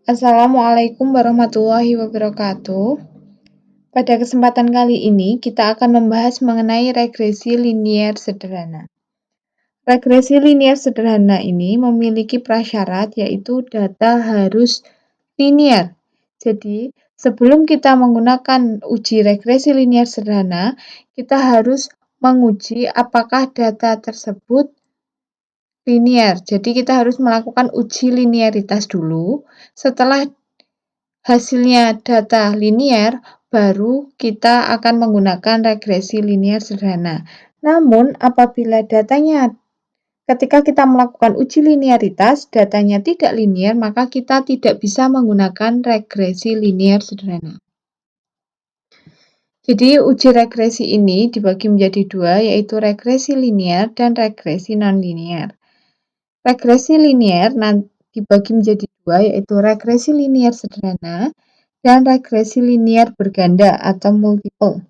Assalamualaikum warahmatullahi wabarakatuh. Pada kesempatan kali ini, kita akan membahas mengenai regresi linier sederhana. Regresi linier sederhana ini memiliki prasyarat yaitu data harus linier. Jadi, sebelum kita menggunakan uji regresi linier sederhana, kita harus menguji apakah data tersebut linier. Jadi, kita harus melakukan uji linearitas dulu. Setelah hasilnya data linier, baru kita akan menggunakan regresi linier sederhana. Namun, apabila ketika kita melakukan uji linearitas, datanya tidak linier, maka kita tidak bisa menggunakan regresi linier sederhana. Jadi, uji regresi ini dibagi menjadi dua, yaitu regresi linier dan regresi nonlinier. Regresi linier dibagi menjadi dua, yaitu regresi linier sederhana dan regresi linier berganda atau multiple.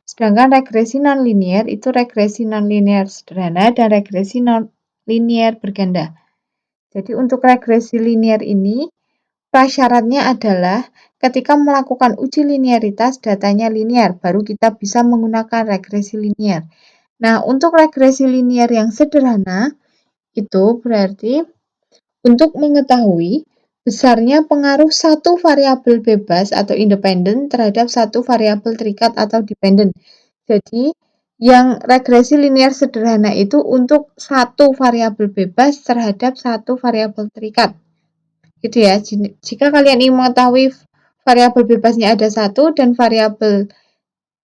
Sedangkan regresi nonlinier itu regresi nonlinier sederhana dan regresi nonlinier berganda. Jadi untuk regresi linier ini, prasyaratnya adalah ketika melakukan uji linearitas datanya linier, baru kita bisa menggunakan regresi linier. Nah, untuk regresi linier yang sederhana, itu berarti untuk mengetahui besarnya pengaruh satu variabel bebas atau independen terhadap satu variabel terikat atau dependen. Jadi, yang regresi linier sederhana itu untuk satu variabel bebas terhadap satu variabel terikat. Gitu ya. Jika kalian ingin mengetahui variabel bebasnya ada satu dan variabel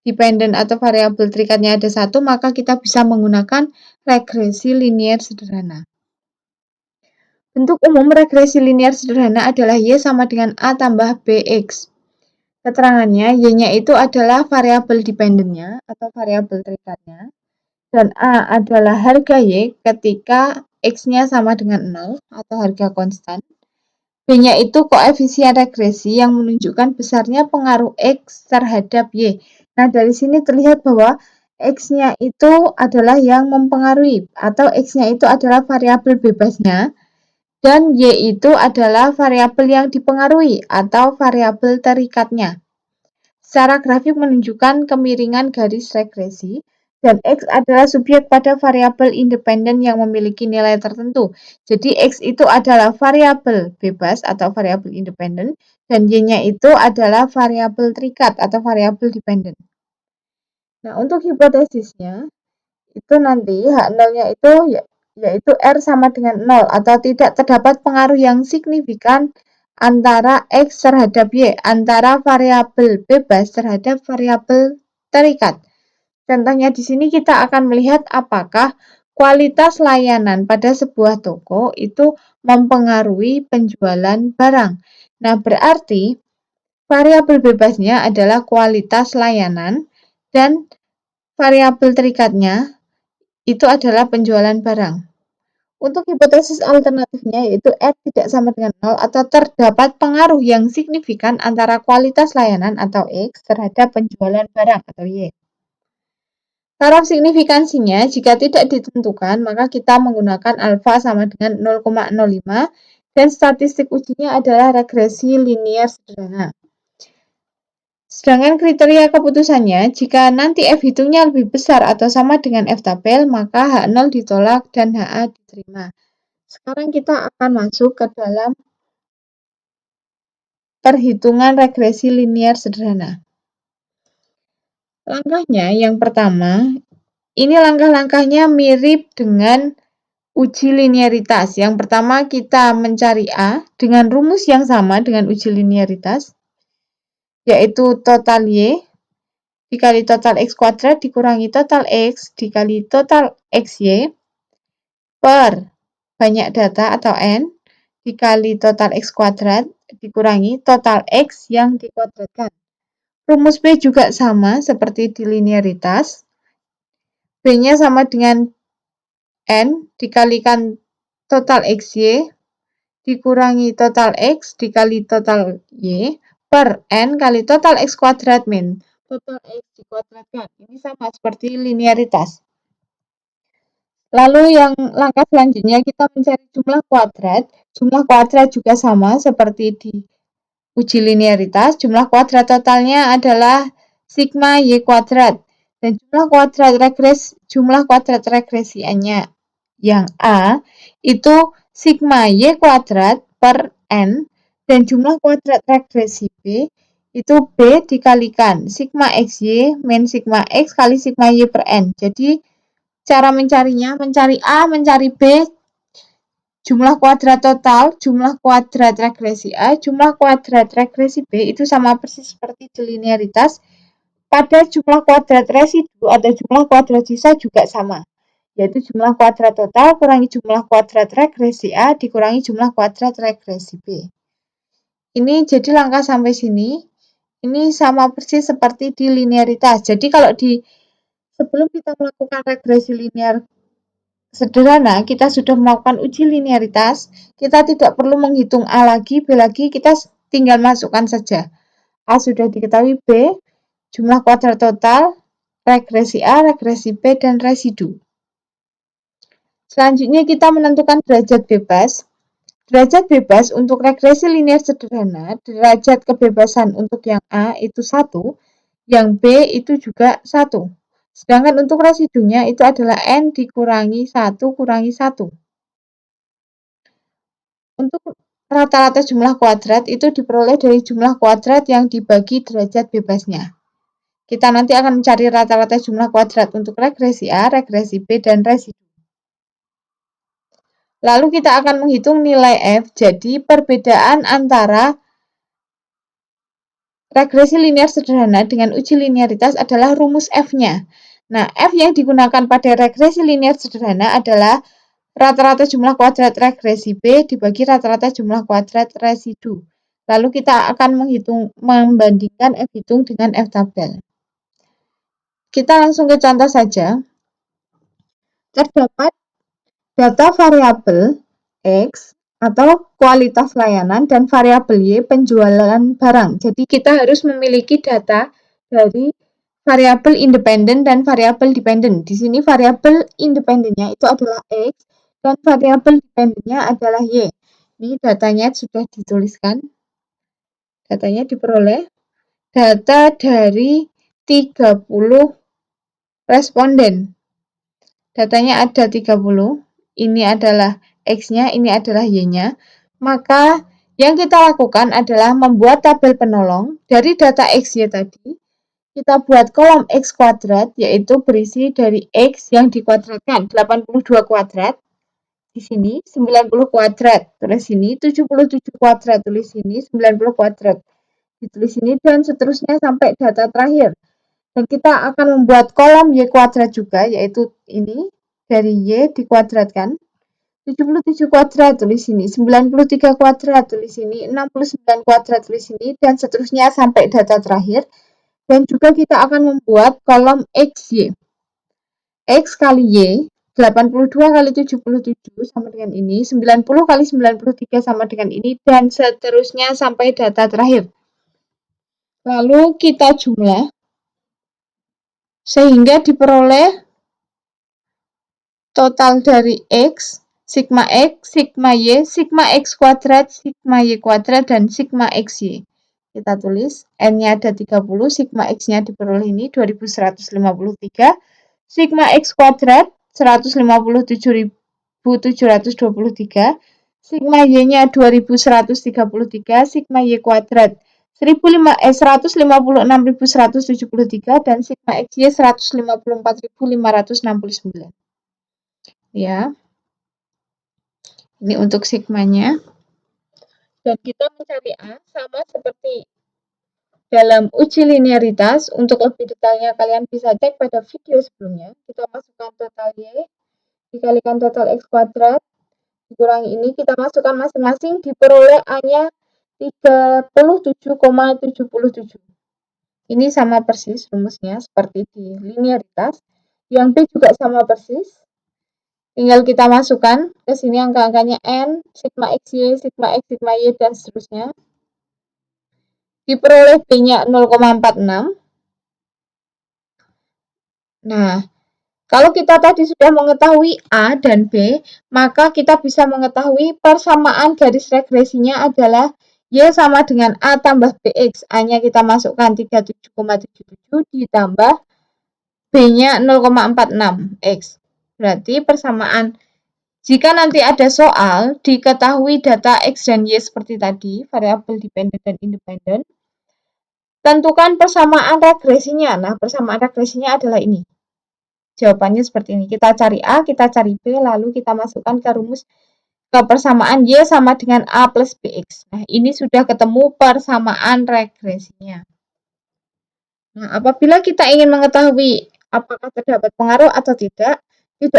dependen atau variabel terikatnya ada satu, maka kita bisa menggunakan regresi linier sederhana. Bentuk umum regresi linier sederhana adalah Y sama dengan A tambah BX. Keterangannya, Y-nya itu adalah variabel dependennya atau variabel terikatnya. Dan A adalah harga Y ketika X-nya sama dengan 0 atau harga konstan. B-nya itu koefisien regresi yang menunjukkan besarnya pengaruh X terhadap Y. Nah, dari sini terlihat bahwa X-nya itu adalah yang mempengaruhi atau X-nya itu adalah variabel bebasnya. Dan Y itu adalah variabel yang dipengaruhi atau variabel terikatnya. Secara grafik menunjukkan kemiringan garis regresi, dan X adalah subjek pada variabel independen yang memiliki nilai tertentu. Jadi X itu adalah variabel bebas atau variabel independen, dan Y-nya itu adalah variabel terikat atau variabel dependen. Nah, untuk hipotesisnya, itu nanti H0-nya itu yaitu R sama dengan 0 atau tidak terdapat pengaruh yang signifikan antara X terhadap Y, antara variabel bebas terhadap variabel terikat. Contohnya di sini kita akan melihat apakah kualitas layanan pada sebuah toko itu mempengaruhi penjualan barang. Nah, berarti variabel bebasnya adalah kualitas layanan dan variabel terikatnya itu adalah penjualan barang. Untuk hipotesis alternatifnya yaitu R tidak sama dengan 0 atau terdapat pengaruh yang signifikan antara kualitas layanan atau X terhadap penjualan barang atau Y. Taraf signifikansinya jika tidak ditentukan maka kita menggunakan alfa sama dengan 0,05 dan statistik ujinya adalah regresi linier sederhana. Sedangkan kriteria keputusannya, jika nanti F hitungnya lebih besar atau sama dengan F tabel, maka H0 ditolak dan HA diterima. Sekarang kita akan masuk ke dalam perhitungan regresi linier sederhana. Langkahnya yang pertama, ini langkah-langkahnya mirip dengan uji linearitas. Yang pertama kita mencari A dengan rumus yang sama dengan uji linearitas, yaitu total Y dikali total X kuadrat dikurangi total X dikali total XY per banyak data atau N dikali total X kuadrat dikurangi total X yang dikuadratkan. Rumus B juga sama seperti di linearitas. B-nya sama dengan N dikalikan total XY dikurangi total X dikali total Y per N kali total X kuadrat min total X dikuadratkan. Ini sama seperti linearitas. Lalu yang langkah selanjutnya kita mencari jumlah kuadrat. Jumlah kuadrat juga sama seperti di uji linearitas. Jumlah kuadrat totalnya adalah sigma Y kuadrat. Dan jumlah kuadrat regresiannya yang A itu sigma Y kuadrat per N, dan jumlah kuadrat regresi B itu B dikalikan sigma XY min sigma X kali sigma Y per N. Jadi cara mencarinya, mencari A, mencari B, jumlah kuadrat total, jumlah kuadrat regresi A, jumlah kuadrat regresi B itu sama persis seperti di linearitas. Pada jumlah kuadrat residu atau jumlah kuadrat sisa juga sama, yaitu jumlah kuadrat total kurangi jumlah kuadrat regresi A dikurangi jumlah kuadrat regresi B. Ini jadi langkah sampai sini, ini sama persis seperti di linearitas. Jadi kalau sebelum kita melakukan regresi linear sederhana, kita sudah melakukan uji linearitas, kita tidak perlu menghitung A lagi, B lagi, kita tinggal masukkan saja. A sudah diketahui, B, jumlah kuadrat total, regresi A, regresi B, dan residu. Selanjutnya kita menentukan derajat bebas. Derajat bebas untuk regresi linear sederhana, derajat kebebasan untuk yang A itu 1, yang B itu juga 1. Sedangkan untuk residunya itu adalah N dikurangi 1 kurangi 1. Untuk rata-rata jumlah kuadrat itu diperoleh dari jumlah kuadrat yang dibagi derajat bebasnya. Kita nanti akan mencari rata-rata jumlah kuadrat untuk regresi A, regresi B, dan residu. Lalu kita akan menghitung nilai F, jadi perbedaan antara regresi linear sederhana dengan uji linearitas adalah rumus F-nya. Nah, F yang digunakan pada regresi linear sederhana adalah rata-rata jumlah kuadrat regresi B dibagi rata-rata jumlah kuadrat residu. Lalu kita akan membandingkan F hitung dengan F tabel. Kita langsung ke contoh saja. Terdapat data variabel X atau kualitas layanan dan variabel Y penjualan barang. Jadi kita harus memiliki data dari variabel independen dan variabel dependen. Di sini variabel independennya itu adalah X dan variabel dependennya adalah Y. Ini datanya sudah dituliskan. Datanya diperoleh. Data dari 30 responden. Datanya ada 30. Ini adalah X-nya, ini adalah Y-nya. Maka yang kita lakukan adalah membuat tabel penolong dari data XY tadi. Kita buat kolom X kuadrat, yaitu berisi dari X yang dikuadratkan, 82 kuadrat. Di sini 90 kuadrat, tulis sini 77 kuadrat, tulis sini 90 kuadrat. Ditulis sini dan seterusnya sampai data terakhir. Dan kita akan membuat kolom Y kuadrat juga, yaitu ini, dari Y dikuadratkan. 77 kuadrat, tulis sini 93 kuadrat, tulis sini 69 kuadrat, tulis sini, dan seterusnya sampai data terakhir. Dan juga kita akan membuat kolom XY. X kali Y, 82 kali 77 sama dengan ini, 90 kali 93 sama dengan ini, dan seterusnya sampai data terakhir. Lalu kita jumlah, sehingga diperoleh total dari X, sigma X, sigma Y, sigma X kuadrat, sigma Y kuadrat, dan sigma XY. Kita tulis, N-nya ada 30, sigma X-nya diperoleh ini 2153, sigma X kuadrat 157.723, sigma Y-nya 2133, sigma Y kuadrat 156.173, dan sigma XY 154.569. Ya, ini untuk sigmanya. Dan kita mencari A sama seperti dalam uji linearitas. Untuk lebih detailnya kalian bisa cek pada video sebelumnya. Kita masukkan total Y dikalikan total X kuadrat dikurangi ini, kita masukkan masing-masing, diperoleh A-nya 37,77. Ini sama persis rumusnya seperti di linearitas. Yang B juga sama persis. Tinggal kita masukkan ke sini angka-angkanya N, sigma XY, sigma X, sigma Y, dan seterusnya. Diperoleh B-nya 0,46. Nah, Kalau kita tadi sudah mengetahui A dan B, maka kita bisa mengetahui persamaan garis regresinya adalah Y sama dengan A tambah BX. A-nya kita masukkan 37,77 ditambah B-nya 0,46 X. Berarti persamaan. Jika nanti ada soal, diketahui data X dan Y seperti tadi, variabel dependen dan independen, tentukan persamaan regresinya. Nah, persamaan regresinya adalah ini. Jawabannya seperti ini. Kita cari A, kita cari B, lalu kita masukkan ke rumus ke persamaan Y sama dengan A plus BX. Nah, ini sudah ketemu persamaan regresinya. Nah, apabila kita ingin mengetahui apakah terdapat pengaruh atau tidak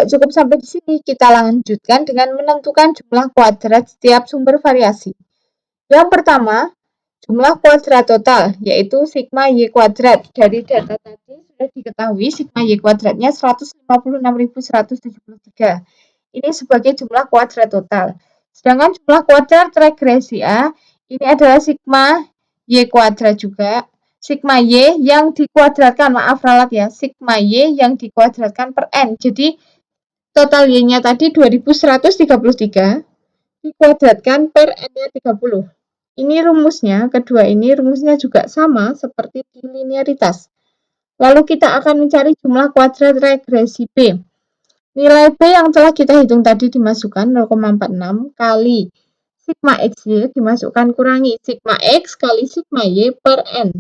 cukup sampai di sini. Kita lanjutkan dengan menentukan jumlah kuadrat setiap sumber variasi. Yang pertama, jumlah kuadrat total, yaitu sigma Y kuadrat. Dari data tadi sudah diketahui sigma Y kuadratnya 156.173. Ini sebagai jumlah kuadrat total. Sedangkan jumlah kuadrat regresi A, ini adalah sigma Y kuadrat juga. Sigma Y yang dikuadratkan, maaf ralat ya, sigma Y yang dikuadratkan per N. Jadi, total Y-nya tadi 2133 dikuadratkan per N-nya 30. Ini rumusnya, kedua ini rumusnya juga sama seperti di linearitas. Lalu kita akan mencari jumlah kuadrat regresi B. Nilai B yang telah kita hitung tadi dimasukkan 0,46 kali sigma XY dimasukkan kurangi sigma X kali sigma Y per N.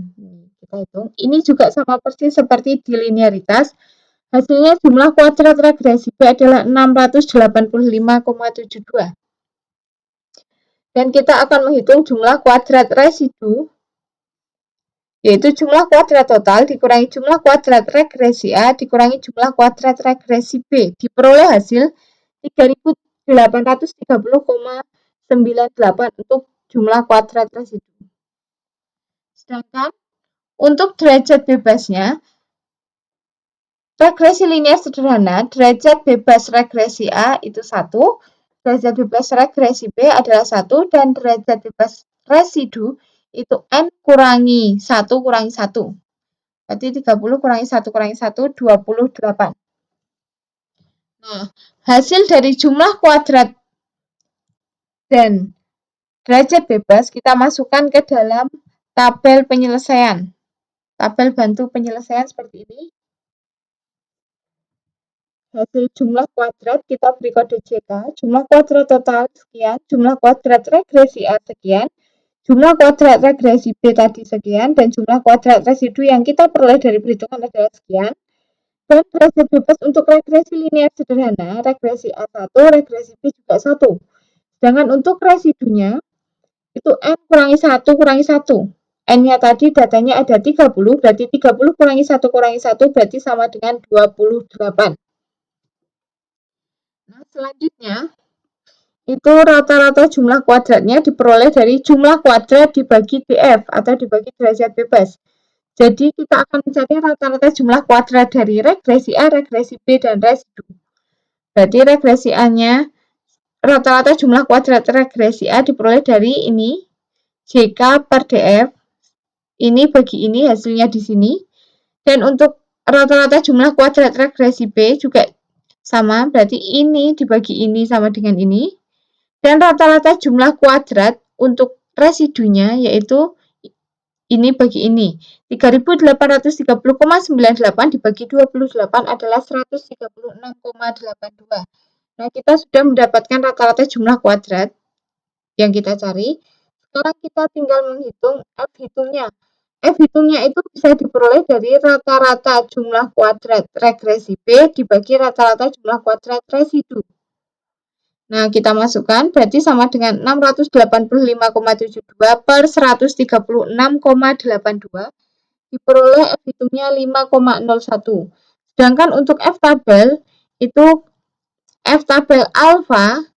Kita hitung. Ini juga sama persis seperti di linearitas. Hasilnya jumlah kuadrat regresi B adalah 685,72. Dan kita akan menghitung jumlah kuadrat residu, yaitu jumlah kuadrat total dikurangi jumlah kuadrat regresi A dikurangi jumlah kuadrat regresi B. Diperoleh hasil 3830,98 untuk jumlah kuadrat residu. Sedangkan untuk derajat bebasnya, regresi linear sederhana, derajat bebas regresi A itu 1, derajat bebas regresi B adalah 1, dan derajat bebas residu itu N kurangi 1 kurangi 1. Berarti 30 kurangi 1 kurangi 1, 28. Nah, hasil dari jumlah kuadrat dan derajat bebas kita masukkan ke dalam tabel penyelesaian. Tabel bantu penyelesaian seperti ini. Hasil jumlah kuadrat kita beri kode JK, jumlah kuadrat total sekian, jumlah kuadrat regresi A sekian, jumlah kuadrat regresi B tadi sekian, dan jumlah kuadrat residu yang kita peroleh dari perhitungan adalah sekian. Dan derajat bebas untuk regresi linear sederhana, regresi A1, regresi B juga 1. Sedangkan untuk residunya, itu N kurangi 1 kurangi 1. N-nya tadi datanya ada 30, berarti 30 kurangi 1 kurangi 1 berarti sama dengan 28. Nah, selanjutnya, itu rata-rata jumlah kuadratnya diperoleh dari jumlah kuadrat dibagi DF atau dibagi derajat bebas. Jadi, kita akan mencari rata-rata jumlah kuadrat dari regresi A, regresi B, dan residu. Berarti regresi A-nya, rata-rata jumlah kuadrat regresi A diperoleh dari ini, JK per DF. Ini bagi ini, hasilnya di sini. Dan untuk rata-rata jumlah kuadrat regresi B juga sama, berarti ini dibagi ini sama dengan ini. Dan rata-rata jumlah kuadrat untuk residunya yaitu ini bagi ini. 3830,98 dibagi 28 adalah 136,82. Nah, kita sudah mendapatkan rata-rata jumlah kuadrat yang kita cari. Sekarang kita tinggal menghitung F hitungnya. F hitungnya itu bisa diperoleh dari rata-rata jumlah kuadrat regresi B dibagi rata-rata jumlah kuadrat residu. Nah, kita masukkan berarti sama dengan 685,72 per 136,82 diperoleh F hitungnya 5,01. Sedangkan untuk F tabel itu F tabel alfa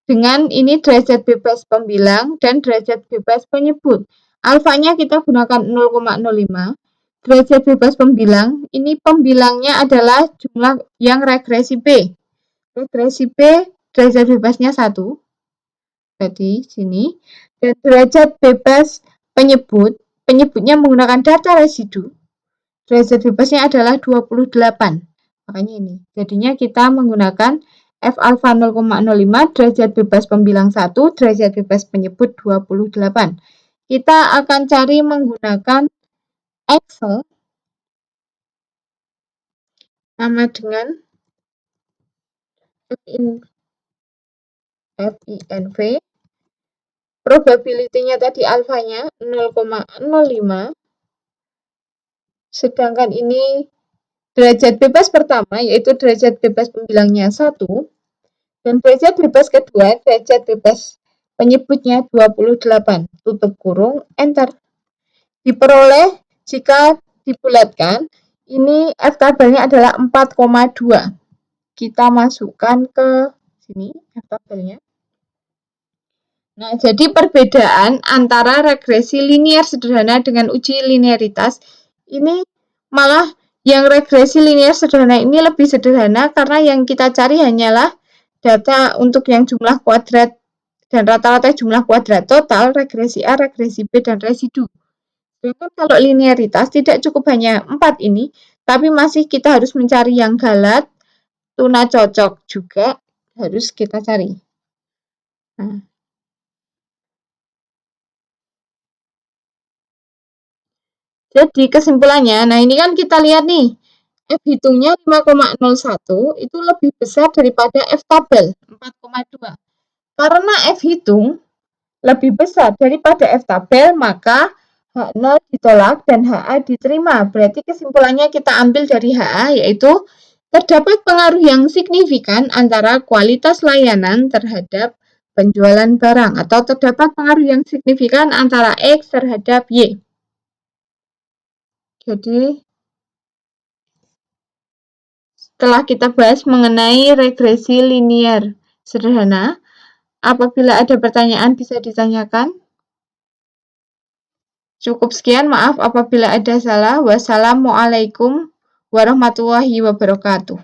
dengan ini derajat bebas pembilang dan derajat bebas penyebut. Alfanya kita gunakan 0,05. Derajat bebas pembilang, ini pembilangnya adalah jumlah yang regresi B. Regresi B, derajat bebasnya 1. Berarti sini. Dan derajat bebas penyebut, penyebutnya menggunakan data residu. Derajat bebasnya adalah 28. Makanya ini. Jadinya kita menggunakan F alfa 0,05 derajat bebas pembilang 1, derajat bebas penyebut 28. Kita akan cari menggunakan Excel sama dengan FINV. Probability-nya tadi alfanya 0,05. Sedangkan ini derajat bebas pertama, yaitu derajat bebas pembilangnya 1. Dan derajat bebas kedua, derajat bebas penyebutnya 28. Tutup kurung, enter. Diperoleh jika dibulatkan, ini F tabelnya adalah 4,2. Kita masukkan ke sini F tabelnya. Nah, jadi perbedaan antara regresi linier sederhana dengan uji linearitas ini malah yang regresi linier sederhana ini lebih sederhana karena yang kita cari hanyalah data untuk yang jumlah kuadrat dan rata-rata jumlah kuadrat total, regresi A, regresi B, dan residu. Sedangkan kalau linearitas tidak cukup hanya 4 ini, tapi masih kita harus mencari yang galat, tuna cocok juga harus kita cari. Nah, jadi kesimpulannya, nah ini kan kita lihat nih, F hitungnya 5,01 itu lebih besar daripada F tabel 4,2. Karena F hitung lebih besar daripada F tabel, maka H0 ditolak dan HA diterima. Berarti kesimpulannya kita ambil dari HA, yaitu terdapat pengaruh yang signifikan antara kualitas layanan terhadap penjualan barang, atau terdapat pengaruh yang signifikan antara X terhadap Y. Jadi, setelah kita bahas mengenai regresi linier sederhana, apabila ada pertanyaan bisa ditanyakan. Cukup sekian, maaf apabila ada salah. Wassalamualaikum warahmatullahi wabarakatuh.